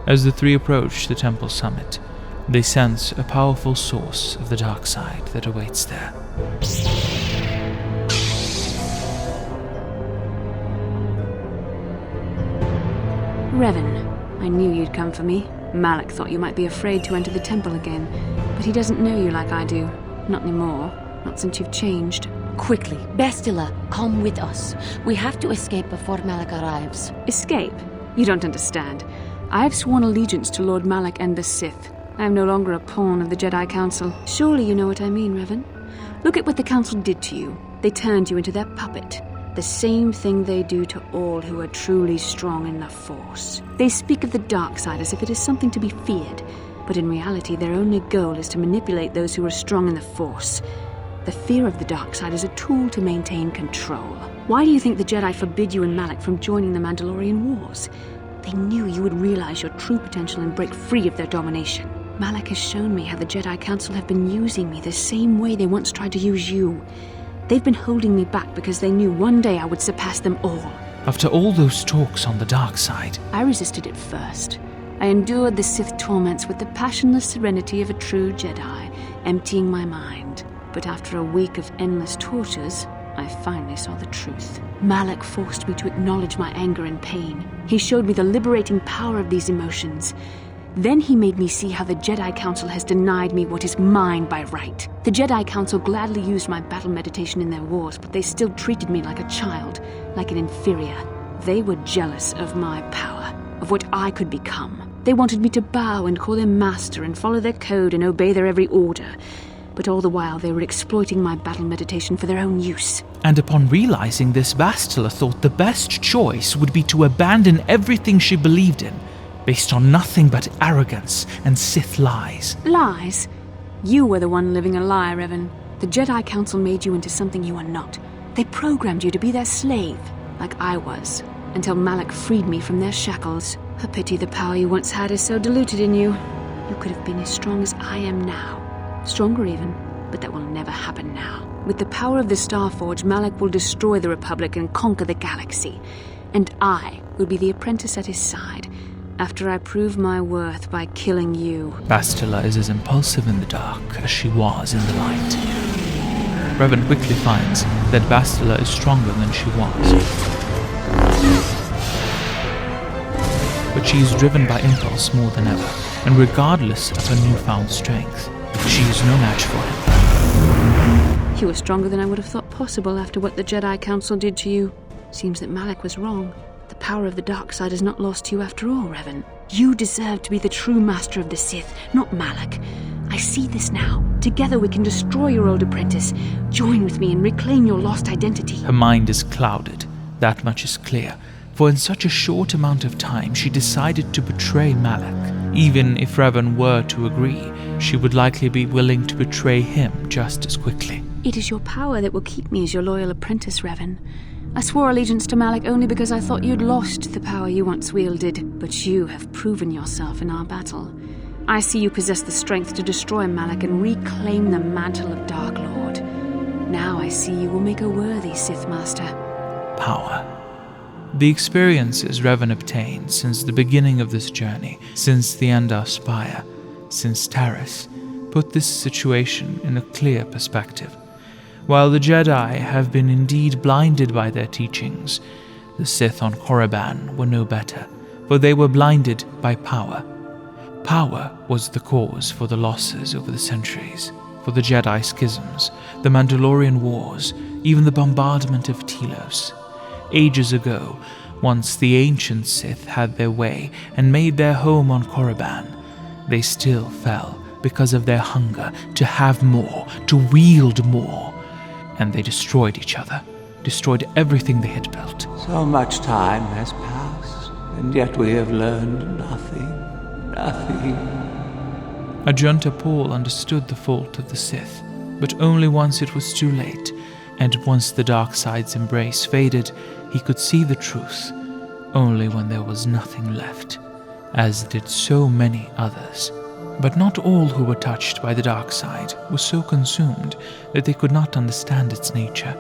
As the three approach the temple summit, they sense a powerful source of the dark side that awaits there. Revan, I knew you'd come for me. Malak thought you might be afraid to enter the temple again, but he doesn't know you like I do. Not anymore. Not since you've changed. Quickly, Bastila, come with us. We have to escape before Malak arrives. Escape? You don't understand. I have sworn allegiance to Lord Malak and the Sith. I am no longer a pawn of the Jedi Council. Surely you know what I mean, Revan. Look at what the Council did to you. They turned you into their puppet. The same thing they do to all who are truly strong in the Force. They speak of the dark side as if it is something to be feared, but in reality their only goal is to manipulate those who are strong in the Force. The fear of the dark side is a tool to maintain control. Why do you think the Jedi forbid you and Malak from joining the Mandalorian Wars? They knew you would realize your true potential and break free of their domination. Malak has shown me how the Jedi Council have been using me the same way they once tried to use you. They've been holding me back because they knew one day I would surpass them all. After all those talks on the dark side, I resisted it first. I endured the Sith torments with the passionless serenity of a true Jedi, emptying my mind. But after a week of endless tortures, I finally saw the truth. Malak forced me to acknowledge my anger and pain. He showed me the liberating power of these emotions. Then he made me see how the Jedi Council has denied me what is mine by right. The Jedi Council gladly used my battle meditation in their wars, but they still treated me like a child, like an inferior. They were jealous of my power, of what I could become. They wanted me to bow and call them master and follow their code and obey their every order. But all the while they were exploiting my battle meditation for their own use. And upon realizing this, Bastila thought the best choice would be to abandon everything she believed in, based on nothing but arrogance and Sith lies. Lies? You were the one living a lie, Revan. The Jedi Council made you into something you are not. They programmed you to be their slave, like I was, until Malak freed me from their shackles. A pity the power you once had is so diluted in you. You could have been as strong as I am now. Stronger even, but that will never happen now. With the power of the Starforge, Malak will destroy the Republic and conquer the galaxy. And I will be the apprentice at his side, after I prove my worth by killing you. Bastila is as impulsive in the dark as she was in the light. Revan quickly finds that Bastila is stronger than she was. But she is driven by impulse more than ever, and regardless of her newfound strength, she is no match for him. You were stronger than I would have thought possible after what the Jedi Council did to you. Seems that Malak was wrong. The power of the dark side is not lost to you after all, Revan. You deserve to be the true master of the Sith, not Malak. I see this now. Together we can destroy your old apprentice. Join with me and reclaim your lost identity. Her mind is clouded, that much is clear, for in such a short amount of time she decided to betray Malak. Even if Revan were to agree, she would likely be willing to betray him just as quickly. It is your power that will keep me as your loyal apprentice, Revan. I swore allegiance to Malak only because I thought you'd lost the power you once wielded, but you have proven yourself in our battle. I see you possess the strength to destroy Malak and reclaim the mantle of Dark Lord. Now I see you will make a worthy Sith Master. Power. The experiences Revan obtained since the beginning of this journey, since the Endar Spire, since Taris, put this situation in a clear perspective. While the Jedi have been indeed blinded by their teachings, the Sith on Korriban were no better, for they were blinded by power. Power was the cause for the losses over the centuries, for the Jedi schisms, the Mandalorian Wars, even the bombardment of Telos. Ages ago, once the ancient Sith had their way and made their home on Korriban, they still fell because of their hunger to have more, to wield more. And they destroyed each other, destroyed everything they had built. So much time has passed, and yet we have learned nothing. Ajunta Paul understood the fault of the Sith, but only once it was too late, and once the dark side's embrace faded, he could see the truth, only when there was nothing left, as did so many others. But not all who were touched by the dark side were so consumed that they could not understand its nature.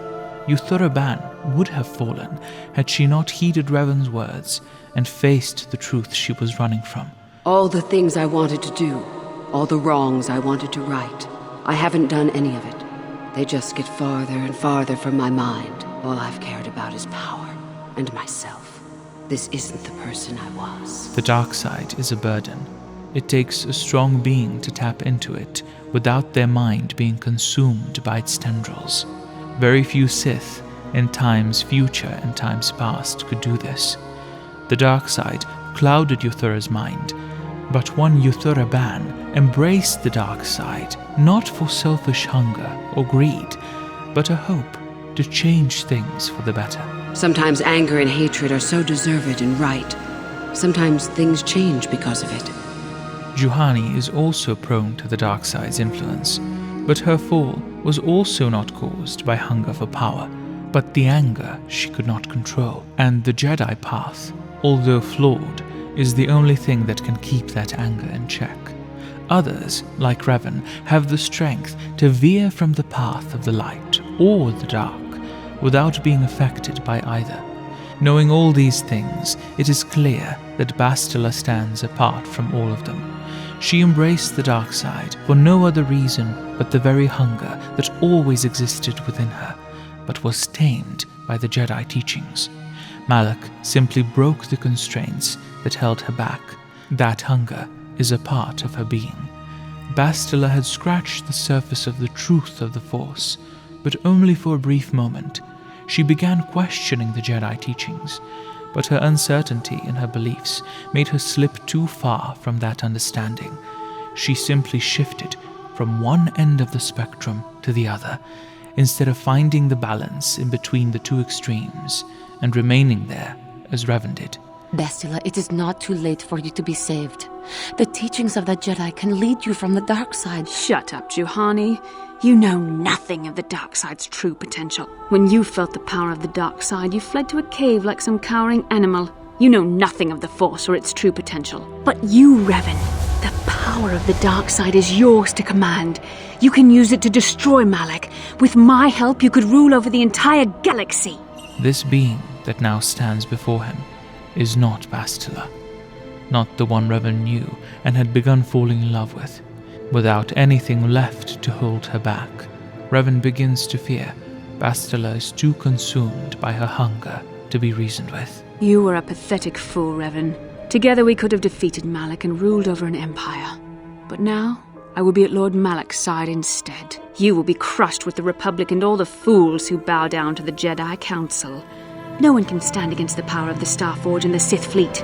Yuthura Ban would have fallen had she not heeded Revan's words and faced the truth she was running from. All the things I wanted to do, all the wrongs I wanted to right, I haven't done any of it. They just get farther and farther from my mind. All I've cared about is power and myself. This isn't the person I was. The dark side is a burden. It takes a strong being to tap into it without their mind being consumed by its tendrils. Very few Sith, in times future and times past, could do this. The dark side clouded Yuthura's mind, but one Yuthura Ban embraced the dark side, not for selfish hunger or greed, but a hope to change things for the better. Sometimes anger and hatred are so deserved and right. Sometimes things change because of it. Juhani is also prone to the dark side's influence, but her fall was also not caused by hunger for power, but the anger she could not control. And the Jedi path, although flawed, is the only thing that can keep that anger in check. Others, like Revan, have the strength to veer from the path of the light or the dark without being affected by either. Knowing all these things, it is clear that Bastila stands apart from all of them. She embraced the dark side for no other reason but the very hunger that always existed within her, but was tamed by the Jedi teachings. Malak simply broke the constraints that held her back. That hunger is a part of her being. Bastila had scratched the surface of the truth of the Force, but only for a brief moment. She began questioning the Jedi teachings, but her uncertainty in her beliefs made her slip too far from that understanding. She simply shifted from one end of the spectrum to the other, instead of finding the balance in between the two extremes and remaining there as Revan did. Bastila, it is not too late for you to be saved. The teachings of the Jedi can lead you from the dark side. Shut up, Juhani. You know nothing of the dark side's true potential. When you felt the power of the dark side, you fled to a cave like some cowering animal. You know nothing of the Force or its true potential. But you, Revan, the power of the dark side is yours to command. You can use it to destroy Malak. With my help, you could rule over the entire galaxy. This being that now stands before him is not Bastila, not the one Revan knew and had begun falling in love with. Without anything left to hold her back, Revan begins to fear Bastila is too consumed by her hunger to be reasoned with. You were a pathetic fool, Revan. Together we could have defeated Malak and ruled over an empire. But now, I will be at Lord Malak's side instead. You will be crushed with the Republic and all the fools who bow down to the Jedi Council. No one can stand against the power of the Starforge and the Sith fleet.